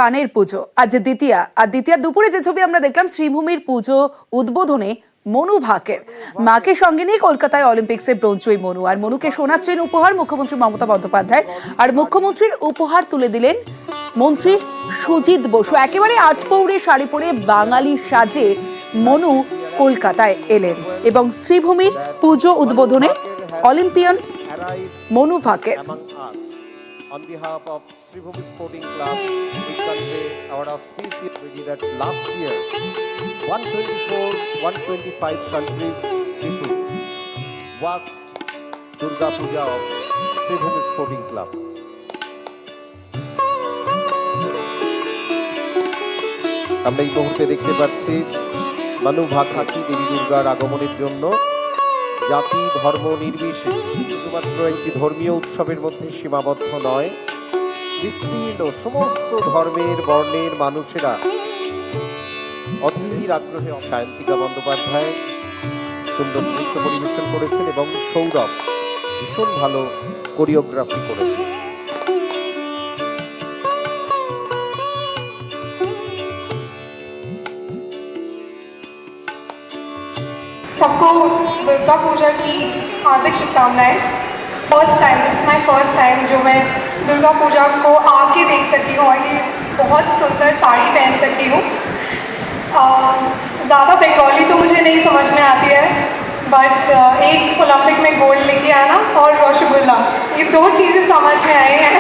পানের পুজো আজ দ্বিতীয়া আর দ্বিতীয়া দুপুরে যে ছবি আমরা দেখলাম শ্রীভূমির পুজো উদ্বোধনে মনু ভাকের মাকে সঙ্গে নিয়ে কলকাতায় অলিম্পিক্সে ব্রোঞ্জজয়ী মনু আর মনুকে শোনাচ্ছেন উপহার মুখ্যমন্ত্রী মমতা বন্দ্যোপাধ্যায় আর মুখ্যমন্ত্রীর উপহার তুলে দিলেন মন্ত্রী সুজিত বসু। একেবারে আটপৌরে শাড়ি পরে বাঙালি সাজে মনু কলকাতায় এলেন এবং শ্রীভূমির পুজো উদ্বোধনে Olympian Manu Bhaker. On behalf of Sribhumi Sporting Club, we convey our auspicious wish that last year 125 countries people watched Durga Puja of Sribhumi Sporting Club. আমরা এই মুহূর্তে দেখতে পাচ্ছি মনু ভাকি দেবী দুর্গার আগমনের জন্য জাতি ধর্ম নির্বিশেষে শুধুমাত্র একটি ধর্মীয় উৎসবের মধ্যে সীমাবদ্ধ নয়, বিস্তীর্ণ সমস্ত ধর্মের বর্ণের মানুষেরা অধীর আগ্রহে সায়ন্তিকা বন্দ্যোপাধ্যায় সুন্দর নৃত্য পরিবেশন করেছেন এবং সৌরভ ভীষণ ভালো কোরিওগ্রাফি করেছেন। सबको दुर्गा पूजा की हार्दिक शुभकामनाएं। First time, this is my first time जो मैं दुर्गा पूजा को आके देख सकी हूँ और ये बहुत सुंदर साड़ी पहन सकी हूँ। ज़्यादा बंगाली तो मुझे नहीं समझ में आती है, बट एक ओलंपिक में गोल्ड लेके आना और रसगुल्ला, ये दो चीज़ें समझ में आई हैं।